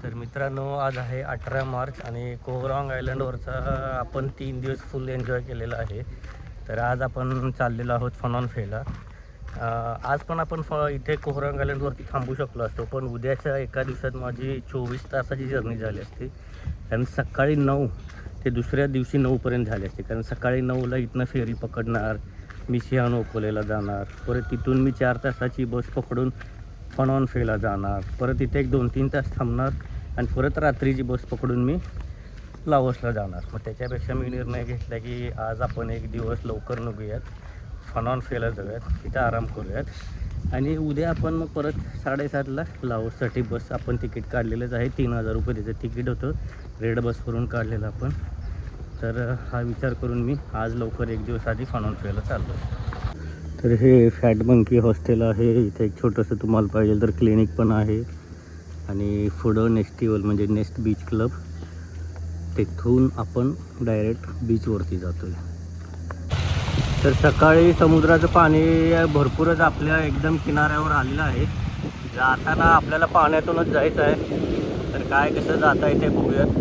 तर मित्रांनो, आज आहे 18 मार्च आणि कोहरांग आयलंडवरचा आपण 3 दिवस फुल एन्जॉय केलेला आहे. तर आज आपण चाललेलो आहोत फनॉन-फेला. आज पण आपण इथे कोहरांग आयलंडवरती थांबू शकलो असतो, पण उद्याच्या एका दिवसात माझी 24 तासाची जर्नी झाली असती. कारण सकाळी 9 ते दुसऱ्या दिवशी 9पर्यंत झाली असते. कारण सकाळी 9ला इथनं फेरी पकडणार, मी सिहानोकोलेला जाणार, परत तिथून मी 4 तासाची बस पकडून फनॉन-फेला जाणार, परत इथे एक 2-3 तास थांबणार आणि परत रात्रीची बस पकडून मी लाओसला जाणार. मग त्याच्यापेक्षा मी निर्णय घेतला की आज आपण एक दिवस लवकर निघूयात, फनॉन-फेला जाऊयात, तिथं आराम करूयात आणि उद्या आपण मग परत 7:30ला लाओससाठी बस आपण तिकीट काढलेलंच आहे. 3000 रुपये त्याचं तिकीट होतं, रेड बसवरून काढलेलं आपण. तर हा विचार करून मी आज लवकर एक दिवस आधी फनॉन-फेला चाललो. तर हे फॅट मंकी हॉस्टेल आहे. इथे एक छोटंसं तुम्हाला पाहिजे तर क्लिनिक पण आहे आणि पुढं नेस्टिवल म्हणजे नेस्ट बीच क्लब, तिथून आपण डायरेक्ट बीचवरती जातो आहे. तर सकाळी समुद्राचं पाणी भरपूरच आपल्या एकदम किनाऱ्यावर आलेलं आहे. जाताना आपल्याला पाण्यातूनच जायचं आहे. तर काय कसं जाता येते बघूयात.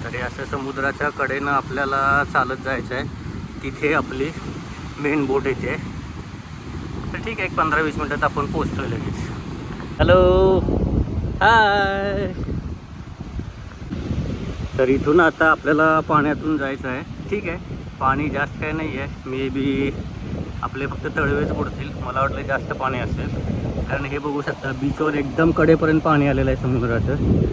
तरी असं समुद्राच्या कडेनं आपल्याला चालत जायचं आहे. तिथे आपली मेन बोट येते. तर ठीक आहे, एक 15-20 मिनटात आपण पोहोचतोय लगेच. हॅलो, हाय. तर इथून आता आपल्याला पाण्यातून जायचं आहे. ठीक आहे, पाणी जास्त काही नाही आहे. मे बी आपले फक्त तळवेच बुडतील. मला वाटलं जास्त पाणी असेल, कारण हे बघू शकता बीचवर एकदम कडेपर्यंत पाणी आलेलं आहे समुद्राचं.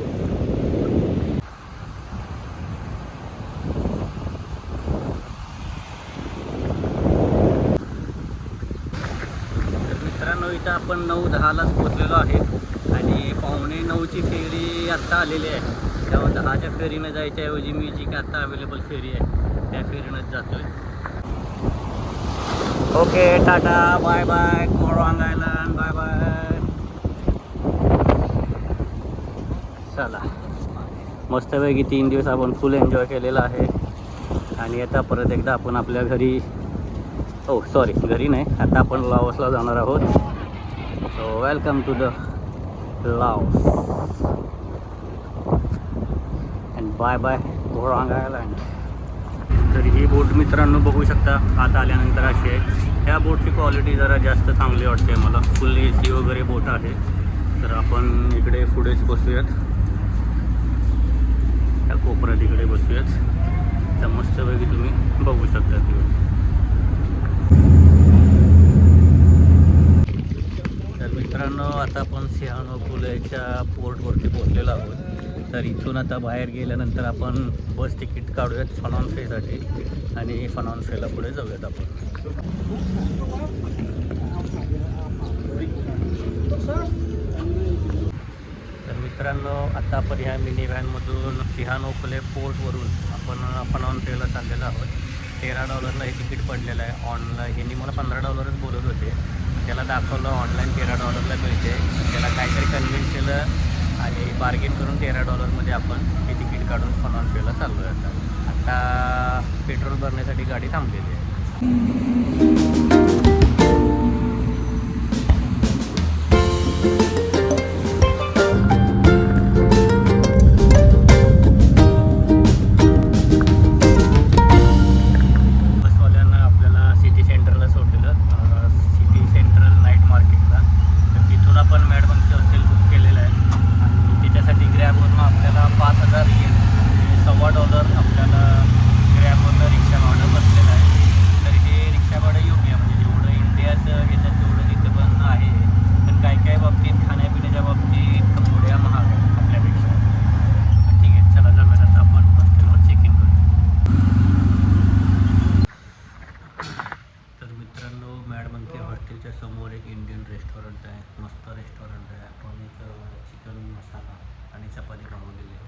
इथं आपण 9:10लाच पोचलेलो आहे आणि 8:45ची फेरी आत्ता आलेली आहे. त्यामुळे 10च्या फेरीनं जायच्या ऐवजी मी जी काय आत्ता अवेलेबल फेरी आहे त्या फेरीनंच जातो आहे. Okay, tata, bye bye Koh Rong island, bye bye. चला, मस्तपैकी 3 दिवस आपण फुल एन्जॉय केलेला आहे आणि आता परत एकदा आपण आपल्या घरी, सॉरी घरी नाही, आता आपण लाओसला जाणार आहोत. So welcome to the Laos and bye bye Koh Rong island. तर ही बोट मित्रांनो बघू शकता आत आल्यानंतर अशी आहे. ह्या बोटची क्वालिटी जरा जास्त चांगली वाटते मला. फुल AC वगैरे बोट आहे. तर आपण इकडे पुढेच बसूयात, त्या कोपऱ्यात इकडे बसूयात. तर मस्तपैकी तुम्ही बघू शकता. मित्रांनो, आता आपण सिहानोकोलेच्या पोर्टवरती पोहोचलेलो आहोत. तर इथून आता बाहेर गेल्यानंतर आपण बस तिकीट काढूयात फनॉन-फेसाठी आणि फनॉन-फेला पुढे जाऊयात आपण. तर मित्रांनो, आता आपण ह्या मिनी व्हॅनमधून सिहानोकोले पोर्टवरून आपण फनॉन-फेला चाललेलो आहोत. $13ला हे तिकीट पडलेलं आहे ऑनलाईन. ह्यांनी मला $15च बोलत होते. त्याला दाखवलं ऑनलाईन $13ला मिळते. त्याला काहीतरी कन्व्हिन्स केलं आणि बार्गेन करून $13मध्ये आपण हे तिकीट काढून फनॉन-फेला चाललो आहे. आता पेट्रोल भरण्यासाठी गाडी थांबलेली आहे. समोर एक इंडियन रेस्टॉरंट आहे. मस्त रेस्टॉरंट आहे. आपण चिकन मसाला आणि चपाती मागवलेली आहे.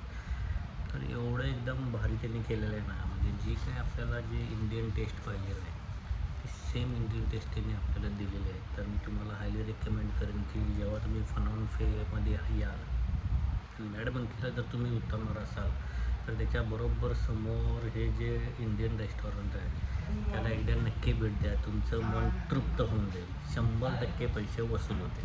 तर एवढं एकदम भारी त्यांनी केलेलं आहे ना, म्हणजे जी काय आपल्याला जे इंडियन टेस्ट पाहिजे आहे ते सेम इंडियन टेस्ट त्यांनी आपल्याला दिलेली आहे. तर मी तुम्हाला हायली रेकमेंड करेन की जेव्हा तुम्ही फनॉन-फेमध्ये याल, मॅड मंकीला जर तुम्ही उतरणार असाल तर त्याच्याबरोबर समोर हे जे इंडियन रेस्टॉरंट आहे त्याला एकदा नक्की भेट द्या. तुमचं मन तृप्त होऊन जाईल. 100% पैसे वसूल होते.